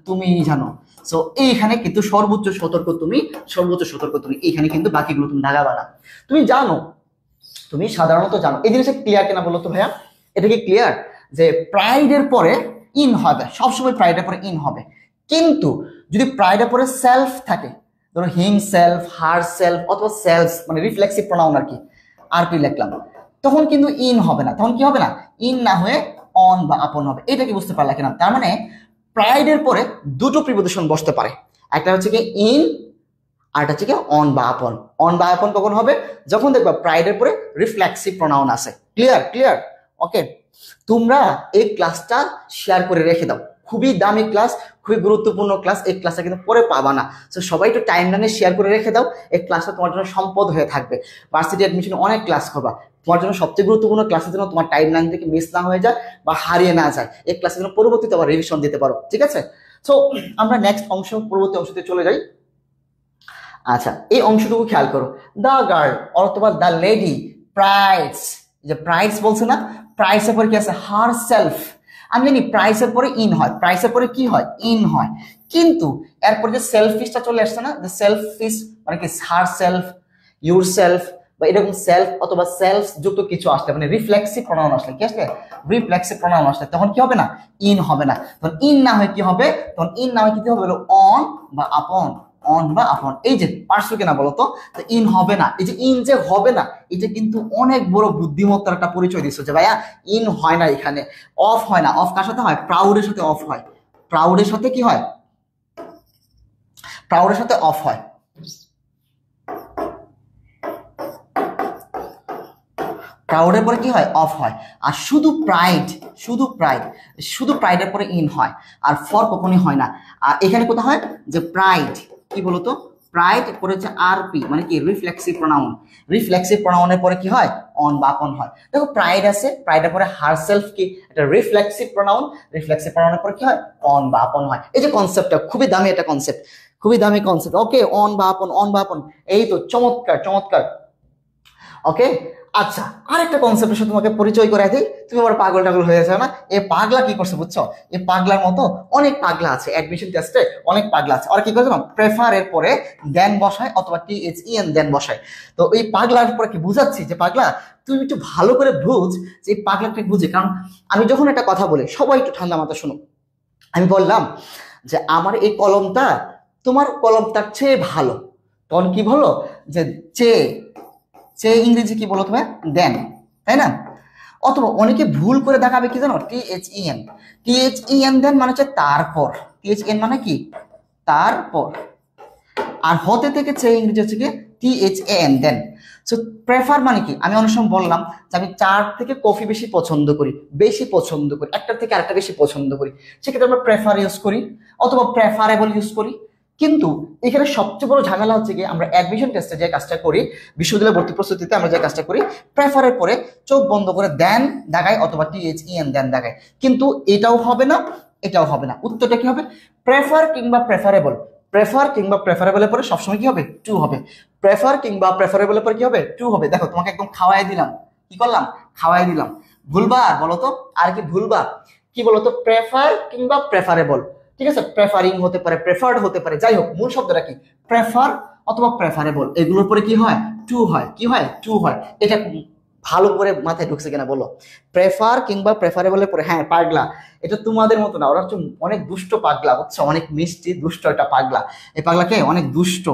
S1: তুমিই জানো। সো এইখানে কিন্তু সর্বোচ্চ সতর্ক তুমি, এইখানে কিন্তু বাকিগুলো তুমি দাগাবা না। তুমি জানো, তুমি সাধারণত জানো। এই জিনিসটা ক্লিয়ার কিনা বলো তো ভাইয়া? এটা কি ক্লিয়ার যে প্রাইডের পরে ইন হবে, সবসময় প্রাইডের পরে ইন হবে, কিন্তু যদি প্রাইডের পরে সেলফ থাকে, ধরো হিম সেলফ, হার সেলফ অথবা সেলফ মানে রিফ্লেক্সিভ প্রোনাউন আর কি, আরপি লিখলাম, তখন কিন্তু ইন হবে না। তখন কি হবে না? ইন না হয়ে অন বা আপন হবে। এটা কি বুঝতে পারলা কিনা? তার মানে প্রাইডের পরে দুটো প্রিপোজিশন বসতে পারে, একটা হচ্ছে কি ইন, আর একটা হচ্ছে কি অন বা আপন। অন বা আপন কখন হবে? যখন দেখবা প্রাইডের পরে রিফ্লেক্সিভ প্রোনাউন আছে। ক্লিয়ার? ওকে, তোমরা এই ক্লাসটা শেয়ার করে রেখে দাও, খুবই দামি ক্লাস, খুবই গুরুত্বপূর্ণ ক্লাস। এই ক্লাসটা কিন্তু পরে পাবা না, তো সবাই একটু টাইম লাইনে শেয়ার করে রেখে দাও। এই ক্লাসটা তোমার জন্য সম্পদ হয়ে থাকবে। ভার্সিটি অ্যাডমিশনে অনেক ক্লাস করবা, তোমার জন্য সবচেয়ে গুরুত্বপূর্ণ ক্লাসের জন্য তোমার টাইম লাইন থেকে মিস না হয়ে যায় বা হারিয়ে না যায়। এই ক্লাসের জন্য পরবর্তীতে আবার রিভিশন দিতে পারো, ঠিক আছে? সো আমরা নেক্সট অংশ, পরবর্তী অংশতে চলে যাই। আচ্ছা, এই অংশটুকু খেয়াল করো। দ্য গার্ল অথবা দ্য লেডি প্রাইডস, যে প্রাইডস বলছে না, প্রাইসের পরে কি আছে? Her self. আমি জানি প্রাইসের পরে ইন হয়, প্রাইসের পরে কি হয়? ইন হয়, কিন্তু এরপরে যে সেলফিশটা চলে আসছে না, যে সেলফিশ মানে কি হার সেলফ, ইউর সেলফ বা এরকম সেলফ অথবা সেলফ যুক্ত কিছু আসলে, মানে রিফ্লেক্সিভ প্রোনাউন আসলে, কি আসলে? রিফ্লেক্সিভ প্রোনাউন আসলে, তখন কি হবে না? ইন হবে না। তখন ইন না হয় কি হবে? তখন ইন না হয় কি হবে? অন বা আপন। অন বা আপন। এই যে পারছো কিনা বলো তো, ইন হবে না, এই যে ইন যে হবে না, এটা কিন্তু অনেক বড় বুদ্ধিমত্তার একটা পরিচয় দিচ্ছ যে ভাইয়া ইন হয় না এখানে, অফ হয় না। অফ কার সাথে হয়? প্রাউডের সাথে অফ হয়। প্রাউডের সাথে কি হয়? প্রাউডের সাথে অফ হয়। প্রাউডের পরে কি হয়? অফ হয়। আর শুধু প্রাইড, শুধু প্রাইড, শুধু প্রাইডের পরে ইন হয়, আর ফর কখনোই হয় না। আর এখানে কোথায় হয়? যে প্রাইড কি বলতো, প্রাইড পরে হচ্ছে আর পি, মানে কি রিফ্লেক্সিভ প্রোনাউন। রিফ্লেক্সিভ প্রোনাউনের পরে কি হয়? অন বা আপন হয়। দেখো প্রাইড আছে, প্রাইডের পরে হারসেলফ কি এটা রিফ্লেক্সিভ প্রোনাউন, রিফ্লেক্সিভ প্রোনাউনের পরে কি হয়? অন বা আপন হয়। এই যে কনসেপ্টটা খুবই দামি একটা কনসেপ্ট, খুবই দামি কনসেপ্ট। ওকে, অন বা আপন, অন বা আপন, এই তো চমৎকার চমৎকার। ওকে, আচ্ছা আরেকটা কনসেপ্টের সাথে তোমাকে পরিচয় করাই দিই, তুমি আবার পাগল টাগল হয়ে যাও না। এই পাগলা কি করছে বুঝছো? এই পাগলার মতো অনেক পাগলা আছে অ্যাডমিশন টেস্টে, অনেক পাগলা আছে। আর কি করে জানো? প্রেফার এর পরে দেন বসায় অথবা THEN দেন বসায়। তো এই পাগলার পরে কি বুঝাচ্ছি যে পাগলা তুই একটু ভালো করে বুঝ, যে এই পাগলাটা বুঝে। কারণ আমি যখন একটা কথা বলি সবাই একটু ঠান্ডা মাথা শোনো। আমি বললাম যে আমার এই কলমটা তোমার কলমটার চেয়ে ভালো, তখন কি বলো? যে চেয়ে, সে ইংরেজি কি বলো তুমি? দেন, তাই না? অথবা অনেকে ভুল করে দেখাবে কি জানো? THEN দেন মানে হচ্ছে তারপর। THN মানে কি? তারপর। আর হতে থেকে চেয়ে ইংরেজি হচ্ছে কি? THAN দেন। সো প্রেফার মানে কি? আমি অনেক সময় বললাম যে আমি চার থেকে কফি বেশি পছন্দ করি, বেশি পছন্দ করি, একটার থেকে আরেকটা বেশি পছন্দ করি, সেক্ষেত্রে আমরা প্রেফার ইউজ করি অথবা প্রেফারেবল ইউজ করি। কিন্তু এখানে সবচেয়ে বড় ঝামেলা হচ্ছে কি, আমরা অ্যাডমিশন টেস্টে যে কাজটা করি, বিশ্ববিদ্যালয় ভর্তি প্রস্তুতিতে আমরা যে কাজটা করি, প্রেফারের পরে চোখ বন্ধ করে দেন দাগাই অথবা THEN দেন দাগাই। কিন্তু এটাও হবে না, এটাও হবে না। উত্তরটা কি হবে? প্রেফার কিংবা প্রেফারেবল। প্রেফার কিংবা প্রেফারেবলের পরে সবসময় কি হবে? টু হবে। প্রেফার কিংবা প্রেফারেবলের পরে কি হবে? টু হবে। দেখো তোমাকে একদম খাওয়াই দিলাম, কি করলাম? খাওয়াই দিলাম। ভুলবা আর বলো তো, আর কি ভুলবা? কি বলতো? প্রেফার কিংবা প্রেফারেবল, ঠিক আছে? প্রেফারিং হতে পারে, প্রেফার্ড হতে পারে, যাই হোক মূল শব্দটা কি? প্রেফার অথবা প্রেফারেবল। এগুলোর পরে কি হয়? টু হয়। কি হয়? টু হয়। এটা ভালো করে মাথায় ঢুকছে কিনা বলো? প্রেফার কিংবা প্রেফারেবলের পরে, হ্যাঁ পাগলা, এটা তোমাদের মতো না, ওরা হচ্ছে অনেক দুষ্ট পাগলা, বুঝছো? অনেক মিষ্টি দুষ্ট একটা পাগলা। এই পাগলাকে অনেক দুষ্ট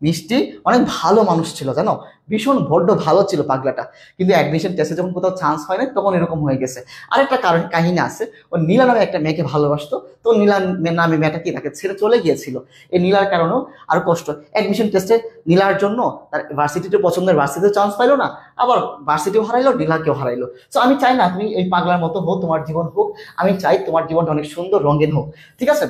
S1: মিষ্টি, অনেক ভালো মানুষ ছিল জানো, ভীষণ বড্ড ভালো ছিল পাগলাটা। কিন্তু অ্যাডমিশন টেস্টে যখন কোথাও চান্স হয় না তখন এরকম হয়ে গেছে। আরেকটা কারণ কাহিনী আছে, ও নীলা নামে একটা মেয়েকে ভালোবাসতো, তো নীলা নামে মেয়েটা কি তাকে ছেড়ে চলে গিয়েছিল। এই নীলার কারণেও আরো কষ্ট। অ্যাডমিশন টেস্টে নীলার জন্য তার ভার্সিটিতে পছন্দের ভার্সিটিতে চান্স পাইলো না, আবার ভার্সিটিও হারাইলো, নীলাকেও হারাইলো। তো আমি চাই না তুমি এই পাগলার মতো হোক, তোমার জীবন হোক, আমি চাই তোমার জীবনটা অনেক সুন্দর রঙিন হোক, ঠিক আছে?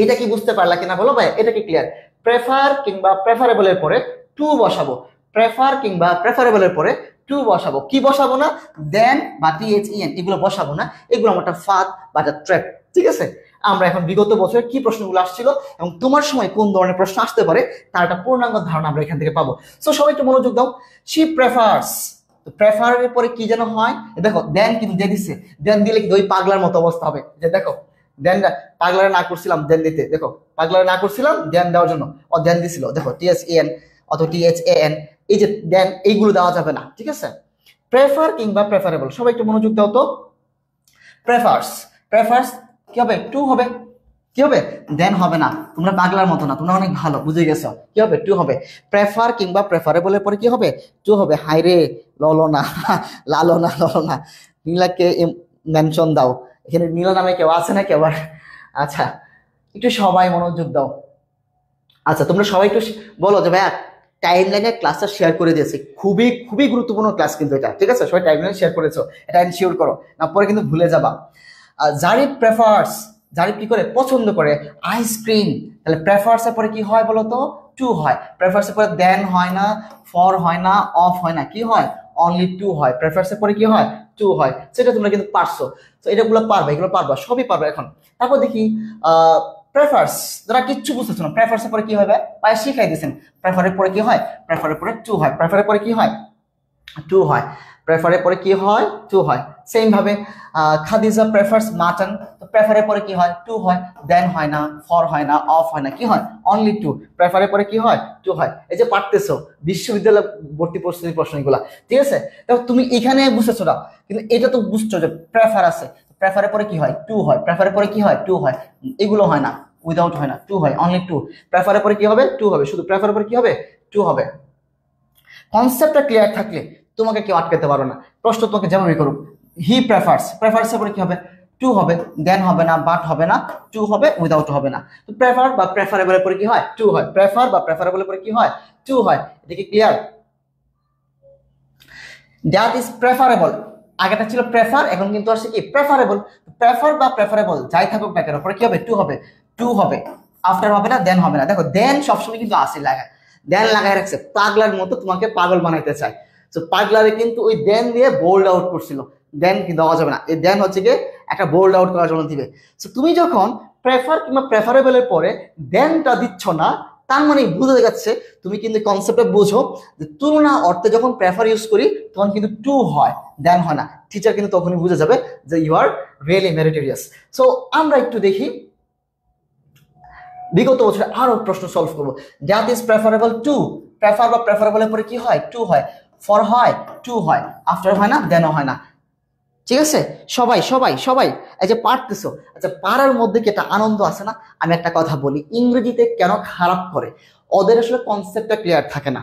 S1: এটা কি বুঝতে পারলা কিনা বলো ভাই? এটা কি ক্লিয়ার? প্রেফার কিংবা প্রেফারেবলের পরে টু বসাবো, প্রেফার কিংবা প্রেফারেবলের পরে টু বসাবো। কি বসাবো না? দেন বা THEN এগুলো বসাবো না, এগুলো আমার একটা ফাঁদ বা একটা ট্র্যাপ, ঠিক আছে? আমরা এখন বিগত বছরে কি প্রশ্নগুলো আসছিল এবং তোমার সময় কোন ধরনের প্রশ্ন আসতে পারে তার একটা পূর্ণাঙ্গ ধারণা আমরা এখান থেকে পাবো। সো সবাই একটু মনোযোগ দাও। শি প্রেফার্স, প্রেফারের পরে কি যেন হয়? দেখো দেন কিন্তু দিয়ে দিচ্ছে, দেন দিলে কিন্তু ওই পাগলার মতো অবস্থা হবে। যে দেখো দেন, পাগলারে না করছিলাম দেন দিতে, দেখো পাগলারে না করছিলাম দেন দেওয়ার জন্য, ও দেন দিছিল, দেখো THEN অথবা THAN, এই যে দেন এইগুলো দেওয়া যাবে না, ঠিক আছে? প্রেফার কিংবা প্রেফারেবল, সবাই একটু মনোযোগ দাও তো। প্রেফার্স, প্রেফার্স কি হবে? টু হবে। কি হবে? দেন হবে না। তোমরা পাগলার মতো না, তোমরা অনেক ভালো, বুঝে গেছো। কি হবে? টু হবে। প্রেফার কিংবা প্রেফারেবলের পরে কি হবে? টু হবে। হাইরে ললনা, লালনা ললনা, নীলাকে মেনশন দাও। এখানে নীলা নামে কেউ আছে না কেউ? আচ্ছা একটু সবাই মনোযোগ দাও। আচ্ছা তোমরা সবাই একটু বলো যে ভাইয়া টাইম লাইনে ক্লাসটা শেয়ার করে দিয়েছে, খুবই খুবই গুরুত্বপূর্ণ ক্লাস কিন্তু এটা, ঠিক আছে? সবাই টাইম লাইনে শেয়ার করেছো, এটা এনশিওর করো না, পরে কিন্তু ভুলে যাবা। জারিফ প্রেফার্স, জারিফ কি করে? পছন্দ করে আইসক্রিম। তাহলে প্রেফার্স এর পরে কি হয় বলো তো? টু হয়। প্রেফার্স এর পরে দেন হয় না, ফর হয় না, অফ হয় না, কি হয়? অনলি টু হয়। প্রেফার্স এর পরে কি হয়? টু হয়। সেটা তোমরা কিন্তু পারছো, তো এটাগুলো পারবে, এগুলো পারবা, সবই পারবে এখন। তারপর দেখি প্রেফার্স, যারা কিচ্ছু বুঝতেছো না, প্রেফার্স এর পরে কি হবে? পায়ে শিখাই দিয়েছেন। প্রেফারের পরে কি হয়? প্রেফারের পরে টু হয়। প্রেফারের পরে কি হয়? টু হয়। প্রেফারের পরে কি হয়? টু হয়। সেম ভাবে খাদিজা প্রেফার্স মাটন, তো প্রেফারের পরে কি হয়? টু হয়। দেন হয় না, ফর হয় না, অফ হয় না, কি হয়? Only two. প্রেফারের পরে কি হয়? টু হয়। এই যে পারতেছো বিশ্ববিদ্যালয় ভর্তি প্রস্তুতি প্রশ্নগুলা, ঠিক আছে? দেখো তুমি এখানে বুঝতেছো না, কিন্তু এটা তো বুঝছো যে প্রেফার আছে, প্রেফারের পরে কি হয়? টু হয়। প্রেফারের পরে কি হয়? টু হয়। এগুলো হয় না, উইদাউট হয় না, টু হয়, অনলি টু। প্রেফারের পরে কি হবে? টু হবে, শুধু প্রেফারের পরে কি হবে? টু হবে। কনসেপ্টটা ক্লিয়ার থাকলে তোমাকে কেউ আটকাতে পারো না। প্রশ্ন তোমাকে যেমনই করুক, হি প্রেফার্স, প্রেফার্সের পরে কি হবে? টু হবে, দেন হবে না, বাট হবে না, টু হবে, উইদাউট হবে না। তো প্রেফার বা প্রেফারেবলের পরে কি হয়? টু হয়। প্রেফার বা প্রেফারেবলের পরে কি হয়? টু হয়। এটা কি ক্লিয়ার? দ্যাট ইজ প্রেফারেবল, আগেটা ছিল প্রেফার, এখন কিন্তু আসছে কি? প্রেফারেবল। প্রেফার বা প্রেফারেবল যাই থাকুক না কেন, পরে কি হবে? টু হবে, টু হবে। আফটার হবে না, দেন হবে না। দেখো দেন সবসময় কিন্তু আসে লাগায়, দেন লাগায় রাখছে, পাগলার মতো তোমাকে পাগল বানাইতে চায়। তো পাগলারে কিন্তু ওই দেন দিয়ে বোল্ড আউট করছিল, দেন কিন্তু দেওয়া যাবে না। এই দেন হচ্ছে কি একটা বোল্ড আউট করার জন্য দিবে। তো তুমি যখন প্রেফার কিংবা প্রেফারেবলের পরে দেনটা দিচ্ছ না, তার মানে বোঝা যাচ্ছে তুমি কিন্তু কনসেপ্টে বুঝো যে তুলনা অর্থে যখন প্রেফার ইউজ করি তখন কিন্তু টু হয়, দেন হয় না। টিচার কিন্তু তখনই বুঝে যাবে যে you are really meritorious. So আমরা একটু দেখি বিগত বছরে আরো প্রশ্ন সলভ করবো। That is preferable to, prefer বা প্রেফারেবলের পরে কি হয়? টু হয়। ফর হয়, টু হয়। আফটার হয় না, দেনও হয় না। ঠিক আছে? সবাই সবাই সবাই এই যে পারতেছো, আচ্ছা পারার মধ্যে কি একটা আনন্দ আছে না? আমি একটা কথা বলি, ইংরেজিতে কেন খারাপ করে? ওদের আসলে কনসেপ্টটা ক্লিয়ার থাকে না।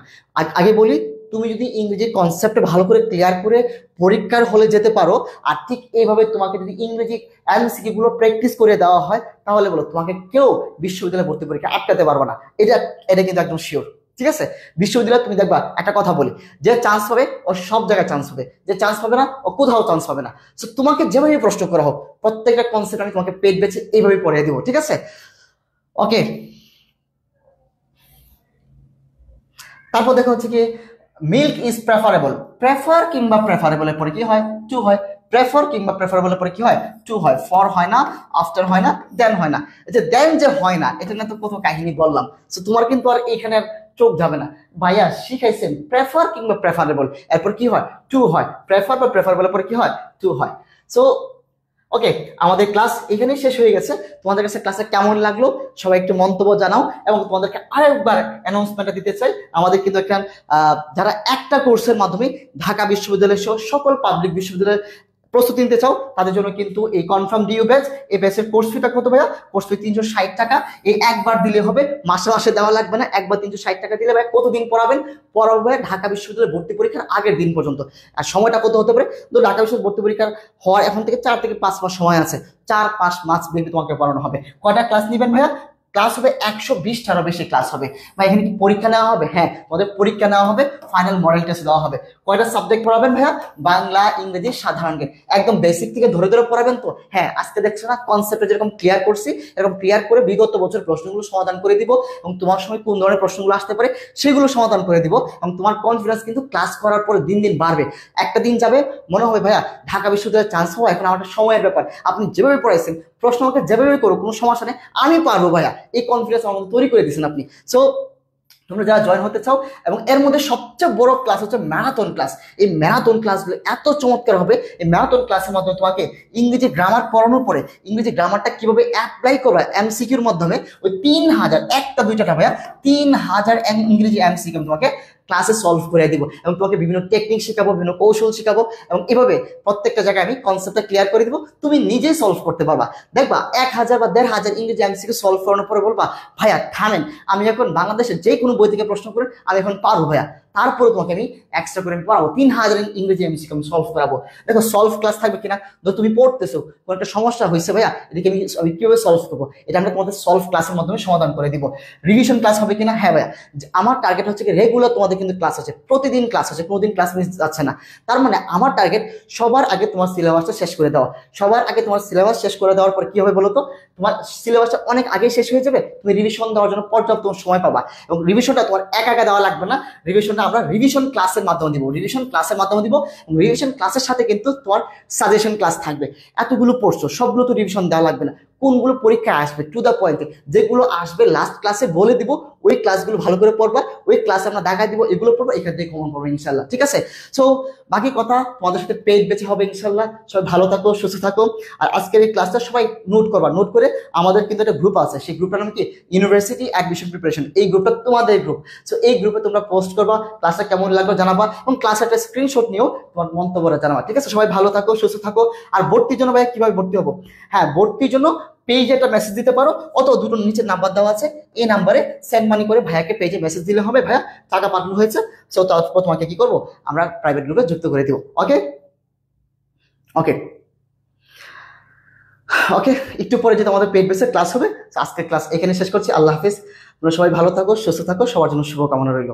S1: আগে বলি, তুমি যদি ইংরেজির কনসেপ্ট ভালো করে ক্লিয়ার করে পরীক্ষার হলে যেতে পারো, আর ঠিক এইভাবে তোমাকে যদি ইংরেজি এমসিকিউ গুলো প্র্যাকটিস করে দেওয়া হয়, তাহলে বলো তোমাকে কেউ বিশ্ববিদ্যালয়ে ভর্তি পরীক্ষা আটকাতে পারবে না। এটা এটা কিন্তু একদম শিওর। ঠিক আছে? বিশ্ববিদ্যালয়ে তুমি দেখবা একটা কথা বলি, যে চান্স পাবে ও সব জায়গায় চান্স পাবে, যে চান্স পাবে না ও কোথাও চান্স পাবে না। সো তোমাকে যেভাবে প্রশ্ন করা হোক, প্রত্যেকটা কনসেপ্ট আমি তোমাকে পেট বেছে এইভাবে পড়িয়ে দিব। ঠিক আছে? ওকে। তারপর দেখো হচ্ছে কি, মিল্ক ইজ প্রেফারেবল। প্রেফার কিংবা প্রেফারেবলের পরে কি হয়? টু হয়। প্রেফার কিংবা প্রেফারেবলের পরে কি হয়? টু হয়। ফর হয় না, আফটার হয় না, দেন হয় না। যে দেন যে হয় না, এটা না তো কত কাহিনী বললাম। সো তোমার কিন্তু আর এখানে চোখ যাবে না, ভাইয়া শিখাইছেন প্রেফার কিংবা প্রেফারেবল, এরপর কি হয়? টু হয়। প্রেফার বা প্রেফারেবলের পরে কি হয়? টু হয়। সো ওকে, আমাদের ক্লাস এখানেই শেষ হয়ে গেছে। তোমাদের কাছে ক্লাসে কেমন লাগলো সবাই একটু মন্তব্য জানাও। এবং তোমাদেরকে আরেকবার অ্যানাউন্সমেন্টটা দিতে চাই, আমাদের কিন্তু একটা যারা একটা কোর্সের মাধ্যমে ঢাকা বিশ্ববিদ্যালয় সহ সকল পাবলিক বিশ্ববিদ্যালয়ের প্রস্তুতি নিতে চাও, তাদের জন্য কিন্তু এই কনফার্ম ডিউ ব্যাচ, এই ব্যাচের কোর্স ফিটা কত ভাইয়া? কোর্স ফি 360 টাকা। এই একবার দিলে হবে, মাসে মাসে দেওয়া লাগবে না। একবার 360 টাকা দিলে ভাই কতদিন পড়াবেন? পড়াবো ঢাকা বিশ্ববিদ্যালয়ে ভর্তি পরীক্ষার আগের দিন পর্যন্ত। আর সময়টা কত হতে পারে? তো ঢাকা বিশ্ববিদ্যালয় ভর্তি পরীক্ষার হওয়ার এখন থেকে 4 থেকে 5 মাস সময় আছে। 4-5 মাস ব্যাপী তোমাকে পড়ানো হবে। কয়টা ক্লাস নিবেন ভাইয়া? ক্লাস হবে 120টারও বেশি ক্লাস হবে। বা এখানে কি পরীক্ষা নেওয়া হবে? হ্যাঁ, তোমাদের পরীক্ষা নেওয়া হবে, ফাইনাল মডেল টেস্ট দেওয়া হবে। কয়টা সাবজেক্ট পড়াবেন ভাইয়া? বাংলা, ইংরেজি, সাধারণ জ্ঞান। একদম বেসিক থেকে ধরে ধরে পড়াবেন তো? হ্যাঁ, আজকে দেখছো না কনসেপ্টে যেরকম ক্লিয়ার করছি, এরকম ক্লিয়ার করে বিগত বছর প্রশ্নগুলো সমাধান করে দিব, এবং তোমার সময় কোন ধরনের প্রশ্নগুলো আসতে পারে সেগুলো সমাধান করে দিব। এবং তোমার কনফিডেন্স কিন্তু ক্লাস করার পরে দিন দিন বাড়বে। একটা দিন যাবে মনে হবে ভাইয়া ঢাকা বিশ্ববিদ্যালয়ের চান্স হওয়া এখন আমার সময়ের ব্যাপার। আপনি যেভাবে পড়াইছেন, প্রশ্ন আমাকে যেভাবে করো কোনো সমস্যা নেই, আমি পারবো ভাইয়া, এই কনফিডেন্স আমার মধ্যে তৈরি করে দিয়েছেন আপনি। সো তোমরা যারা জয়েন হতে চাও, এবং এর মধ্যে সবচেয়ে বড় ক্লাস হচ্ছে ম্যারাথন ক্লাস। এই ম্যারাথন ক্লাসগুলো এত চমৎকার হবে। এই ম্যারাথন ক্লাসের মাধ্যমে তোমাকে ইংরেজি গ্রামার পড়ানোর পরে ইংরেজি গ্রামারটা কিভাবে অ্যাপ্লাই করবে এমসিকিউর মাধ্যমে, ওই 3000, একটা দুইটা ভাইয়া 3000 ইংরেজি এমসিকিউ তোমাকে ক্লাসে সলভ করে দিব, এবং তোমাকে বিভিন্ন টেকনিক শেখাবো, বিভিন্ন কৌশল শেখাবো, এবং এভাবে প্রত্যেকটা জায়গায় আমি কনসেপ্টটা ক্লিয়ার করে দিব, তুমি নিজেই সলভ করতে পারবা। দেখবা 1000 বা 1500 ইংরেজি এমসিকিউ সলভ করানোর পরে বলবা ভাইয়া থামেন, আমি এখন বাংলাদেশের যে কোনো বই থেকে প্রশ্ন করে আমি এখন পারবো ভাইয়া। তারপরে তোমাকে আমি এক্সট্রা করে পড়াবো, 3000 ইংরেজি এমসিকিউ আমি সলভ করাবো। দেখো সলভ ক্লাস থাকবে কিনা, ধর তুমি পড়তেছো, কোনো একটা সমস্যা হয়েছে ভাইয়া, এদিকে আমি কিভাবে সলভ করবো, এটা আমরা তোমাদের সলভ ক্লাসের মাধ্যমে সমাধান করে দিব। রিভিশন ক্লাস হবে কিনা, হ্যাঁ ভাইয়া, আমার টার্গেট হচ্ছে কি রেগুলার তোমাদের কিন্তু ক্লাস আছে, প্রতিদিন ক্লাস আছে, কোনোদিন ক্লাস মিস যাচ্ছে না। তার মানে আমার টার্গেট সবার আগে তোমার সিলেবাসটা শেষ করে দেওয়া। সবার আগে তোমার সিলেবাস শেষ করে দেওয়ার পর কি হবে বলো তো? তোমার সিলেবাসটা অনেক আগে শেষ হয়ে যাবে, তুমি রিভিশন দেওয়ার জন্য পর্যাপ্ত সময় পাবা। এবং রিভিশনটা তোমার একা একা দেওয়া লাগবে না, রিভিশনটা আমরা রিভিশন ক্লাসের মাধ্যমে দিব, রিভিশন ক্লাসের মাধ্যমে দিব। রিভিশন ক্লাসের সাথে কিন্তু তোমার সাজেশন ক্লাস থাকবে। এতগুলো পড়ছো, সবগুলো তো রিভিশন দেওয়া লাগবে না, কোনগুলো পরীক্ষায় আসবে টু দ্য পয়েন্টে, যেগুলো আসবে লাস্ট ক্লাসে বলে দিব, ওই ক্লাসগুলো ভালো করে পড়বা, ওই ক্লাসে আমরা দেখাই দিব, এগুলো পড়বো, এখান থেকে কমন পড়বো ইনশাল্লাহ। ঠিক আছে? সো বাকি কথা তোমাদের সাথে পেজ বেঁচে হবে ইনশাল্লাহ। সবাই ভালো থাকো, সুস্থ থাকো। আর আজকের এই ক্লাসটা সবাই নোট করবা, নোট করে আমাদের কিন্তু একটা গ্রুপ আছে, সেই গ্রুপটার নাম কি ইউনিভার্সিটি অ্যাডমিশন প্রিপারেশন। এই গ্রুপটা তোমাদের গ্রুপ। সো এই গ্রুপে তোমরা পোস্ট করবা, ক্লাসটা কেমন লাগলো জানাবা, এবং ক্লাসের একটা স্ক্রিনশট নিয়েও তোমার মন্তব্যটা জানাবা। ঠিক আছে? সবাই ভালো থাকো, সুস্থ থাকো। আর ভর্তির জন্য ভাই কিভাবে ভর্তি হবো? হ্যাঁ, ভর্তির জন্য পেজে একটা মেসেজ দিতে পারো, অত দুটো নিচে নাম্বার দেওয়া আছে, এই নাম্বারে সেন্ড মানি করে ভাইয়াকে পেজে মেসেজ দিলে হবে, ভাইয়া টাকা পাঠানো হয়েছে। সো তারপর তোমাকে কি করবো, আমরা প্রাইভেট গ্রুপে যুক্ত করে দিব। ওকে ওকে ওকে, একটু পরে যেটা আমাদের পেড বেসের ক্লাস হবে। আজকের ক্লাস এখানে শেষ করছি। আল্লাহ হাফিজ। তোমরা সবাই ভালো থাকো, সুস্থ থাকো, সবার জন্য শুভকামনা রইল।